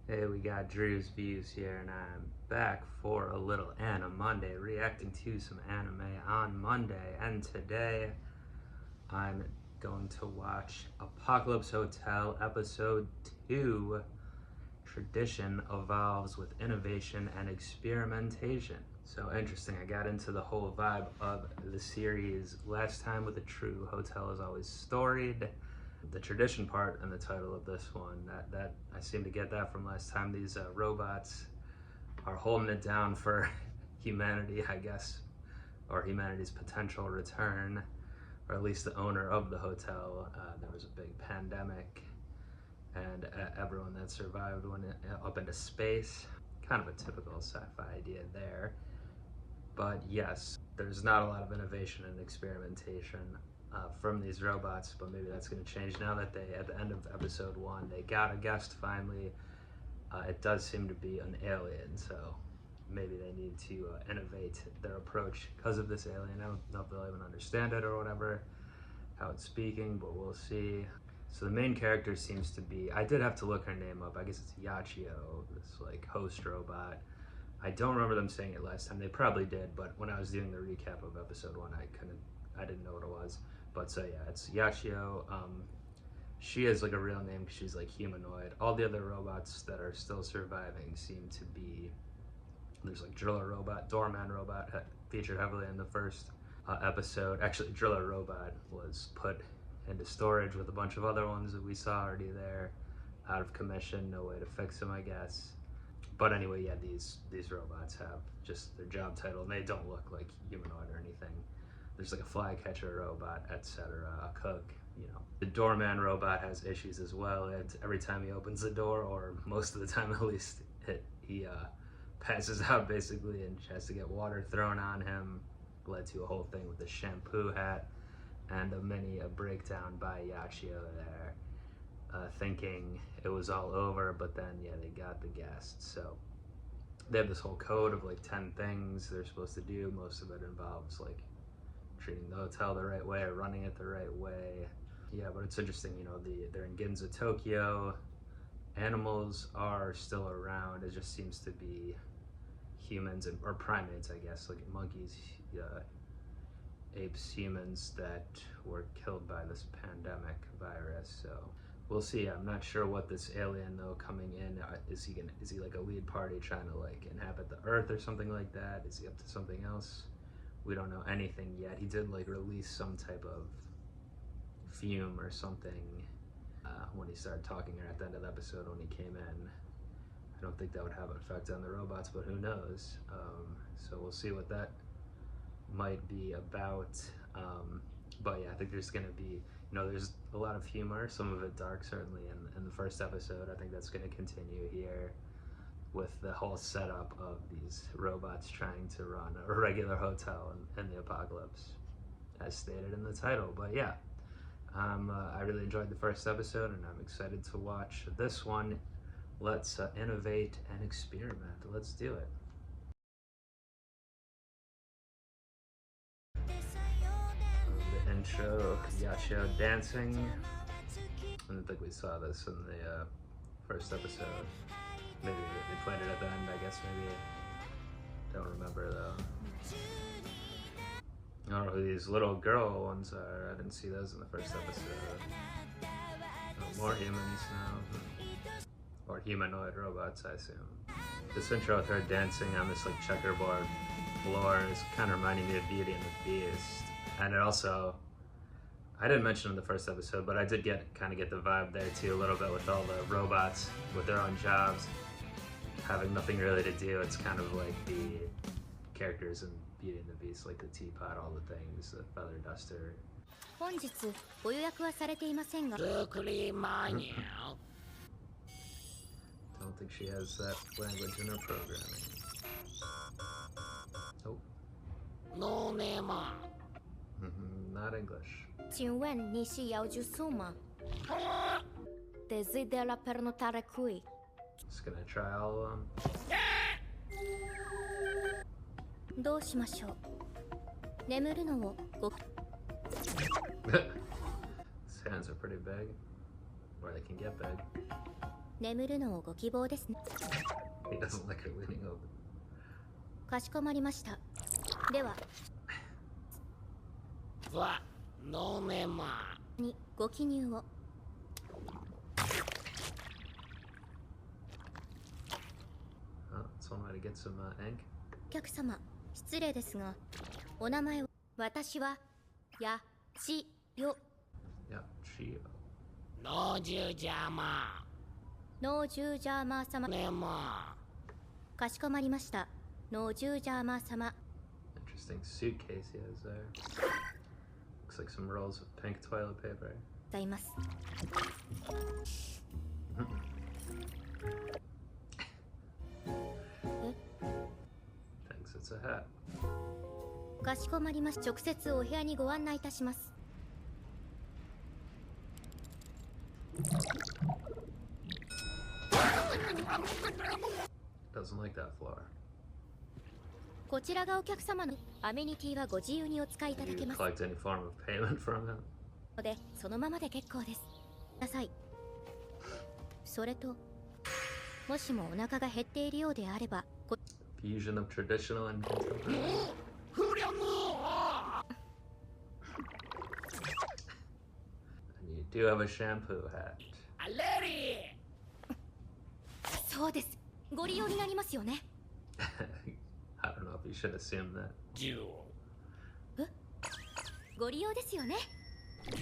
Hey, we got Drewz Views here, and I'm back for a little Anime Monday, reacting to some anime on Monday. And today, I'm going to watch Apocalypse Hotel Episode 2. Tradition evolves with innovation and experimentation. So interesting. I got into the whole vibe of the series last time with a true hotel is always storied. The tradition part and the title of this one, that I seem to get that from last time. These robots are holding it down for humanity, I guess, or humanity's potential return, or at least the owner of the hotel. There was a big pandemic, and everyone that survived went up into space. Kind of a typical sci-fi idea there. But yes, there's not a lot of innovation and experimentation from these robots, but maybe that's going to change now that they, at the end of episode 1, they got a guest finally. It does seem to be an alien, so maybe they need to innovate their approach because of this alien. I don't know if they'll even understand it or whatever, how it's speaking, but we'll see. So the main character seems to be, I did have to look her name up, I guess it's Yachio, this like host robot. I don't remember them saying it last time. They probably did, but when I was doing the recap of episode 1, I didn't know what it was. But so yeah, it's Yachio. She is like a real name because she's like humanoid. All the other robots that are still surviving seem to be, there's like Driller Robot, Doorman Robot featured heavily in the first episode. Actually, Driller Robot was put into storage with a bunch of other ones that we saw already there, out of commission, no way to fix them, I guess. But anyway, yeah, these robots have just their job title, and they don't look like humanoid or anything. There's like a flycatcher robot, etc., a cook, you know. The doorman robot has issues as well, and every time he opens the door, or most of the time at least, he passes out basically and has to get water thrown on him. Led to a whole thing with the shampoo hat, and a mini breakdown by Yachio there. Thinking it was all over, but then yeah, they got the guests. So they have this whole code of like 10 things they're supposed to do. Most of it involves like treating the hotel the right way or running it the right way. Yeah, but it's interesting, you know, they're in Ginza, Tokyo. Animals are still around. It just seems to be humans or primates, I guess, like monkeys, apes, humans that were killed by this pandemic virus. So we'll see. I'm not sure what this alien though coming in, is he like a lead party trying to like inhabit the earth or something like that? Is he up to something else? We don't know anything yet. He did like release some type of fume or something when he started talking at the end of the episode when he came in. I don't think that would have an effect on the robots, but who knows? So we'll see what that might be about. But yeah, I think there's gonna be, you know, there's a lot of humor, some of it dark certainly in the first episode. I think that's gonna continue here with the whole setup of these robots trying to run a regular hotel in the apocalypse, as stated in the title. But yeah, I really enjoyed the first episode, and I'm excited to watch this one. Let's innovate and experiment. Let's do it. The intro, Yachio dancing. I don't think we saw this in the first episode. Maybe they played it at the end, I guess, maybe. Don't remember though. I don't know who these little girl ones are. I didn't see those in the first episode. Oh, more humans now. Or humanoid robots, I assume. This intro with her dancing on this like checkerboard floor is kind of reminding me of Beauty and the Beast. And it also, I didn't mention in the first episode, but I did kind of get the vibe there too a little bit with all the robots with their own jobs, having nothing really to do. It's kind of like the characters in Beauty and the Beast, like the teapot, all the things, the feather duster. Don't think she has that language in her programming. Oh. No, Nema. Not English. Desidera pernotare qui. Just gonna try all of them. どうしましょう。眠るのをご His hands are pretty big, or they can get big. 眠るのをご希望ですね。 He doesn't like her leaning over. かしこまりました。ではにご記入を。 That's one way to get some ink. お客様、失礼ですがお名前を。私はやちよ。 Yeah, Chio. ノージュージャーマー様。かしこまりました。ノージュージャーマー様。 Interesting suitcase he has there. Looks like some rolls of pink toilet paper. ございます。 Thinks it's a hat. かしこまりました。直接お部屋にご案内いたします。 Doesn't like that floor. こちらがお客様のアメニティはご自由にお使いいただ You け can ます collect any form of payment from him. ので、そのままで結構です。ください。それと、もしもお腹が減っているようであれば、Fusion of traditional and contemporary. And you do have a shampoo hat. そうです。ご利用になりますよね。I don't know if you should assume that. ご利用ですよね。聞い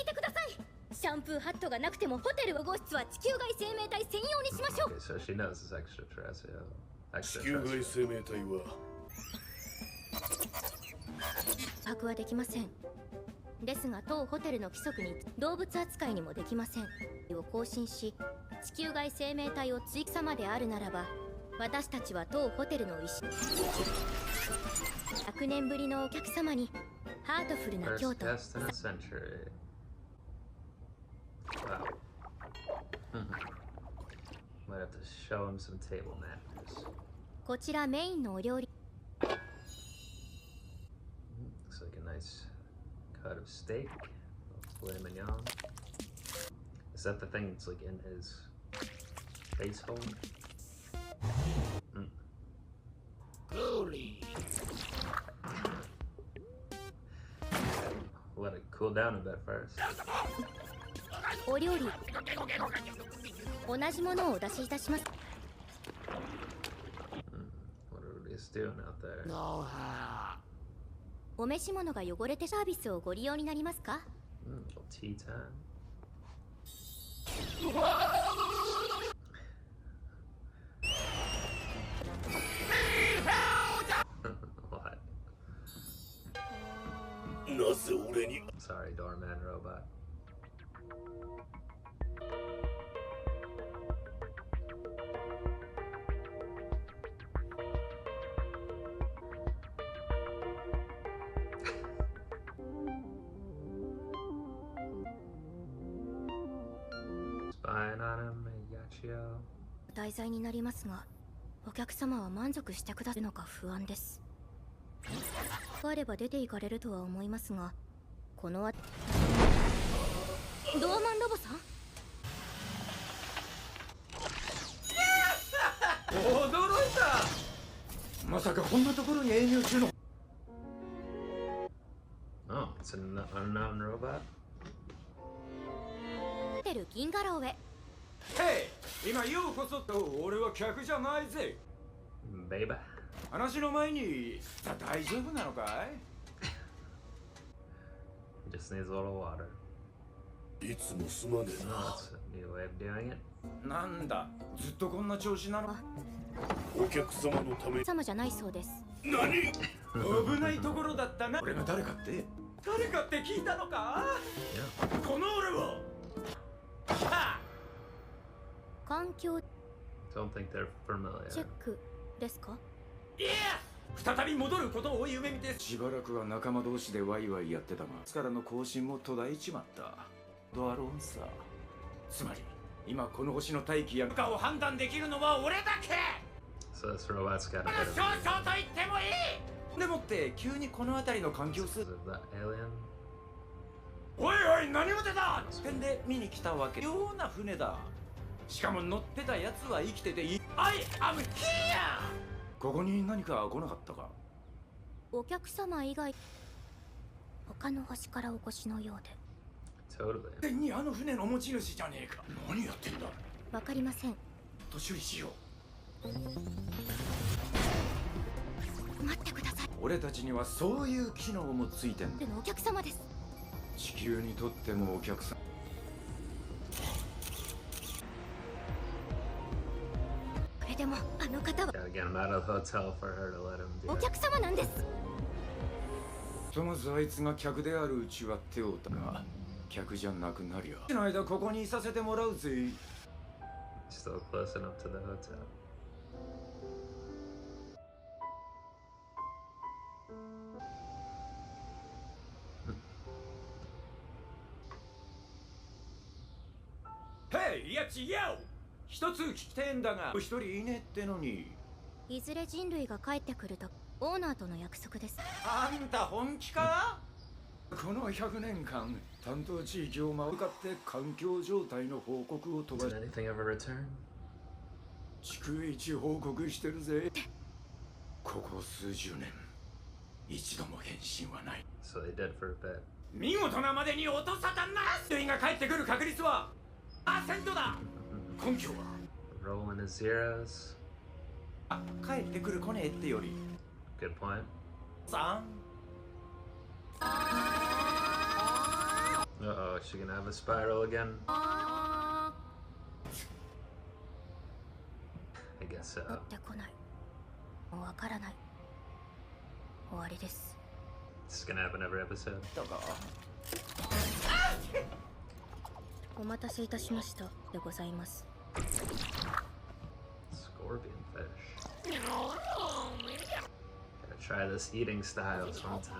てください。シャンプーハットがなくてもホテルご室は地球外生命体専用にしましょう。 Okay, so she knows it's extraterrestrial. 地球外 Extraterrestrial. 生命体は把握はできません。ですが当ホテルの規則に動物扱いにもできません。を更新し、地球外生命体を追記様であるならば、私たちは当ホテルの100年ぶりのお客様にハートフルな First 京都。 guest in a century. Wow. Might have to show him some table manners. こちらメインのお料理。 Looks like a nice cut of steak. Filet mignon. Is that the thing that's like in his face hole? Let it cool down a bit first. お料理同じものをお出しいたします。 What are we doing out there? お召し物が汚れてサービスをご利用になりますか？ Little tea time. What? なぜ俺に Sorry, doorman robot. Spying on him, Yachio. 題材になりますが、お客様は満足してくださるのか不安です。あれば出て行かれるとは思いますが、このドアマンロボさん？驚いた。まさかこんなところに営業中の。 Oh, it's an unknown robot? ホテル銀河楼へ。へい、今ようこそと。俺は客じゃないぜ。 Baby. 話の前に大丈夫なのかい？ He just needs a little water. いつもすまねえ Oh, な that's a new way of doing it. なんだ、ずっとこんな調子なの？お客様のために様じゃないそうです。何危ないところだったな。俺が誰かって聞いたのか？ Yeah. この俺を。は環境 Don't think they're チェッ familiar. クですか？いや、再び戻ることを夢見て。しばらくは仲間同士でワイワイやってたが、からの更新も途絶えちまった。ドアロンさ。つまり今この星の大気やかを判断できるのは俺だけ。 So this robot's got a 少 bit of 々と言ってもいい。でもって急にこの辺りの環境 Is it the alien? おいおい、何も出た点で見に来たわけような船だ。しかも乗ってたやつは生きてていい。I am here。 ここに何か来なかったか？お客様以外他の星からお越しのようで。 Totally. 天にあの船の持ち主じゃねえか。何やってんだ。わかりません。と処理しよう。待ってください。俺たちにはそういう機能もついてんだ。でのお客様です。地球にとってもお客さん。これでもあの方は Gotta get him out of the hotel for her to let him do お it. 客様なんです。ひとまずあいつが客であるうちは手を打ったが、客じゃなくなりゃ。この間ここにいさせてもらうぜ。 Still close enough to the hotel. Hey, いや違う。一つ聞きてんだが、一人いねってのに。いずれ人類が帰ってくるとオーナーとの約束です。あんた本気か？この100年間、担当地域を向かって環境状態の報告を飛ば Did し、 anything ever return? 逐一報告してるぜ。ここ数十年、一度も返信はない。 So they did for a bit. 見事なまでに音沙汰なら人類が帰ってくる確率は%だ。根拠は Rolling his zeros. 帰ってくる来ねえってより Good point. 3。 Uh-oh, is she gonna have a spiral again? I guess 帰 so. ってこない。もうわからない。終わりです。 This is gonna happen every episode. だがお待たせいたしましたでございます。 Scorpion fish. Gotta try this eating style sometime.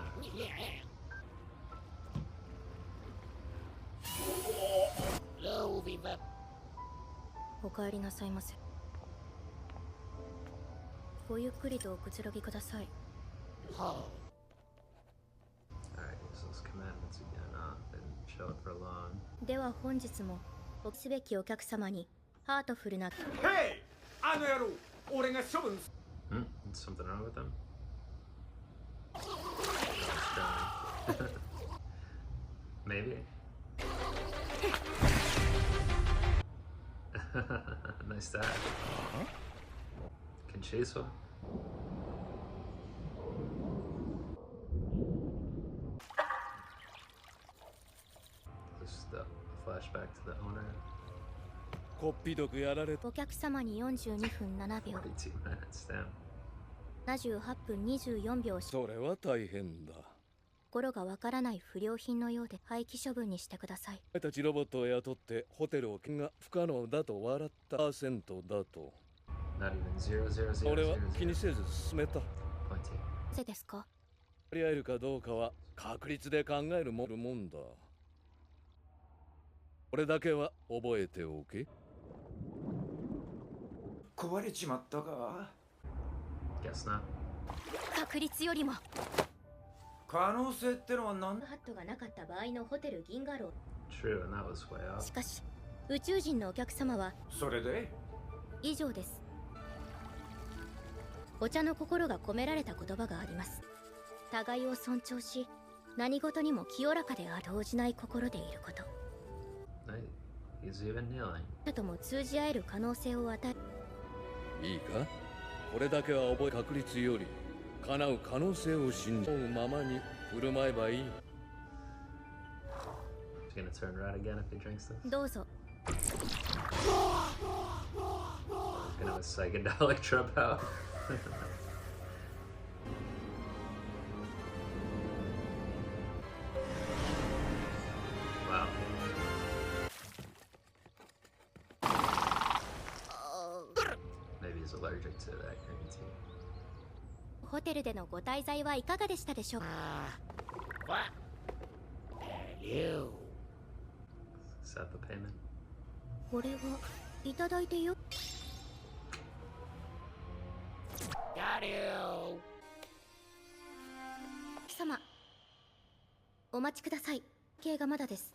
お帰りなさいませ。ごゆっくりとおくつろぎください。 Alright, use those commandments again. Didn't show it for long. では本日もおすべきお客様にハートフルな Hey! あの野郎、俺が処分す。 Something wrong with them? Strong. Maybe. Nice dive. Can chase one. Just a flashback to the owner. こっぴどくやられた。お客様に42分7秒 42 minutes, damn. 78分24秒しそれは大変だ。心がわからない不良品のようで廃棄処分にしてください。お前たちロボットを雇ってホテルをが不可能だと笑った%だと。 Not even 00000. 俺は気にせず進めた。 Pointy. なぜですか？やり合えるかどうかは確率で考えるもんだ。これだけは覚えておけ。壊れちまったか。 Guess not. 確率よりも可能性ってのは何？ハットがなかった場合のホテル銀河楼。 True, and that was way off. しかし宇宙人のお客様はそれで以上です。お茶の心が込められた言葉があります。互いを尊重し何事にも清らかである動じない心でいること。 Nice. He's even kneeling. だとも通じ合える可能性を与えいいか？これだけは覚え確率より叶う可能性を信じるままに振る舞えばいい。 He's gonna turn red again if he drinks this. どうぞ。 He's gonna have a psychedelic trip out. Wow. Maybe he's allergic to that green tea. ホテルでのご滞在はいかがでしたでしょうか？ Is that the payment? これはいただいてよ。貴様お待ちください。計がまだです。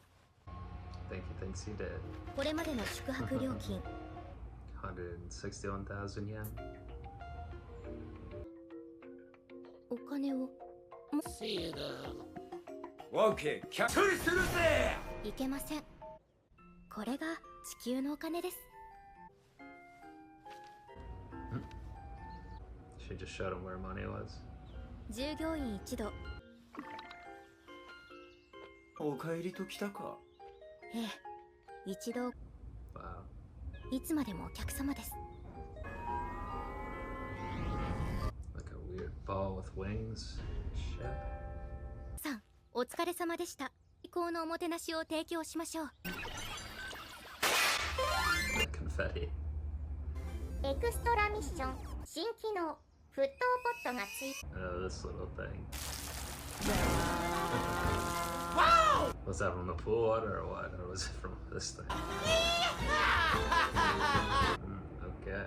I think he thinks he did. これまでの宿泊料金 161,000 yen. お金を OK キャッチュリするぜ。いけません。これが地球のお金です。 She just showed him where money was. 従業員一同、お帰りときたか。ええ、一同 Wow. いつまでもお客様です。 Like a weird ball with wings. Shit. さん、お疲れ様でした。最高のおもてなしを提供しましょう。 Confetti. エクストラミッション新機能沸騰ポットがつい Oh, this little thing. Was that from the pool water or what? Or was it from this thing? Okay.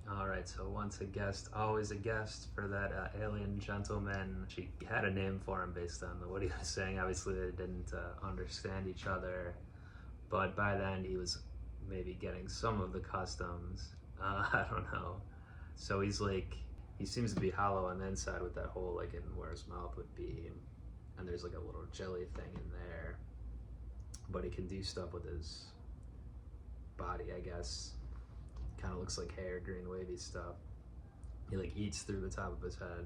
Alright, so once a guest, always a guest for that alien gentleman. She had a name for him based on what he was saying. Obviously, they didn't understand each other. But by the end, he was maybe getting some of the customs. I don't know. So he's like, he seems to be hollow on the inside with that hole like in where his mouth would be. And there's like a little jelly thing in there. But he can do stuff with his body, I guess. Kind of looks like hair, green wavy stuff. He like eats through the top of his head.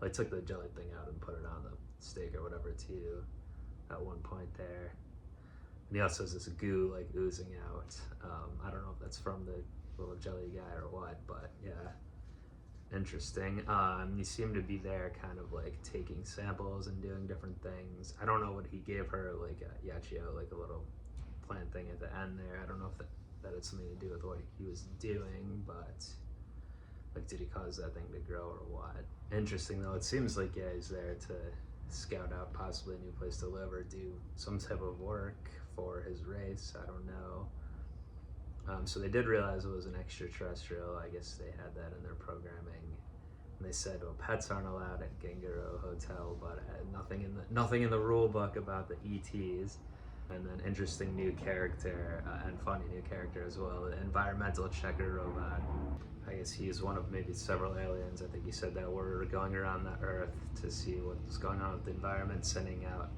Like took the jelly thing out and put it on the steak or whatever too at one point there. And he also has this goo like oozing out. I don't know if that's from the little jelly guy or what, but yeah, interesting. You seem to be there kind of like taking samples and doing different things. I don't know what he gave her, like Yachio, like a little plant thing at the end there. I don't know if that had something to do with what he was doing, but like did he cause that thing to grow or what? Interesting though, it seems like yeah, he's there to scout out possibly a new place to live or do some type of work for his race. I don't know. So they did realize it was an extraterrestrial. I guess they had that in their programming. And they said, well, pets aren't allowed at Gengaro Hotel, but nothing in the rule book about the ETs. And then interesting new character and funny new character as well, the environmental checker robot. I guess he's one of maybe several aliens. I think he said that were going around the Earth to see what's going on with the environment, sending up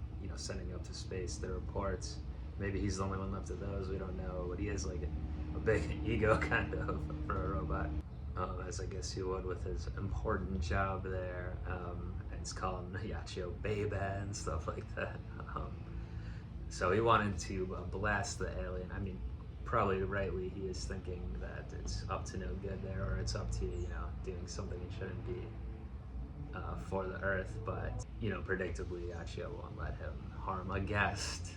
to space the reports. Maybe he's the only one left of those. We don't know, but he is like a big ego kind of for a robot, as I guess he would with his important job there. And he's calling Yachio babeh and stuff like that. So he wanted to blast the alien. I mean, probably rightly, he is thinking that it's up to no good there, or it's up to, doing something it shouldn't be for the Earth. But, predictably, Yachio won't let him harm a guest,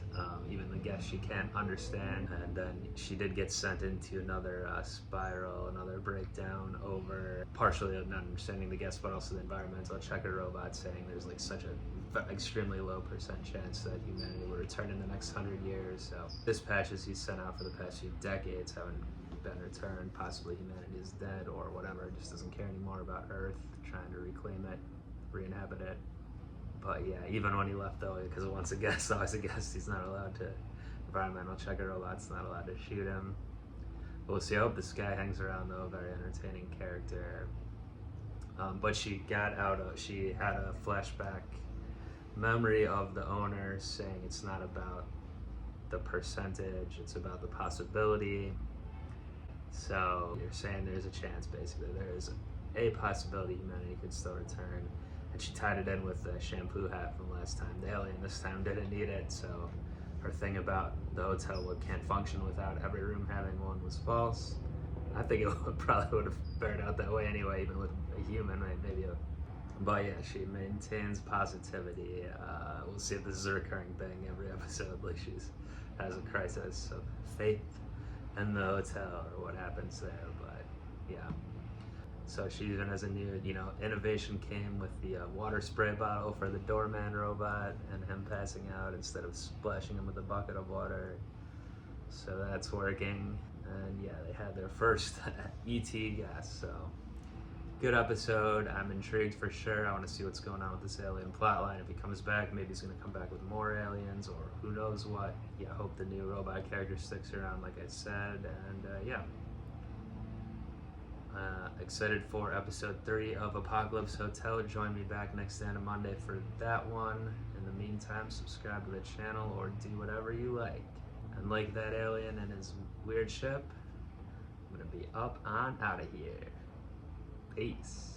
even the guest she can't understand. And then she did get sent into another spiral, another breakdown over partially not understanding the guest, but also the environmental checker robot saying there's like such a extremely low % chance that humanity will return in the next 100 years. So dispatches he's sent out for the past few decades haven't been returned. Possibly humanity is dead or whatever, just doesn't care anymore about Earth, trying to reclaim it, re-inhabit it. But yeah, even when he left though, because once a guest, always a guest, he's not allowed to, environmental checker robot's not allowed to shoot him. We'll see. I hope this guy hangs around though, very entertaining character. But she had a flashback memory of the owner saying it's not about the percentage, it's about the possibility. So you're saying there's a chance, basically. There is a possibility humanity could still return. And she tied it in with the shampoo hat from last time. The alien this time didn't need it, so her thing about the hotel can't function without every room having one was false. I think it probably would have fared out that way anyway, even with a human, right? But yeah, she maintains positivity. We'll see if this is a recurring thing every episode, like she has a crisis of faith in the hotel or what happens there, but yeah. So she even has a new, innovation came with the water spray bottle for the doorman robot and him passing out instead of splashing him with a bucket of water. So that's working. And yeah, they had their first ET guest, so good episode. I'm intrigued for sure. I want to see what's going on with this alien plotline. If he comes back, maybe he's going to come back with more aliens or who knows what. Yeah, I hope the new robot character sticks around, like I said. And yeah. Excited for episode 3 of Apocalypse Hotel. Join me back next Anime Monday for that one. In the meantime, subscribe to the channel or do whatever you like. And like that alien and his weird ship, I'm gonna be up on out of here. Peace.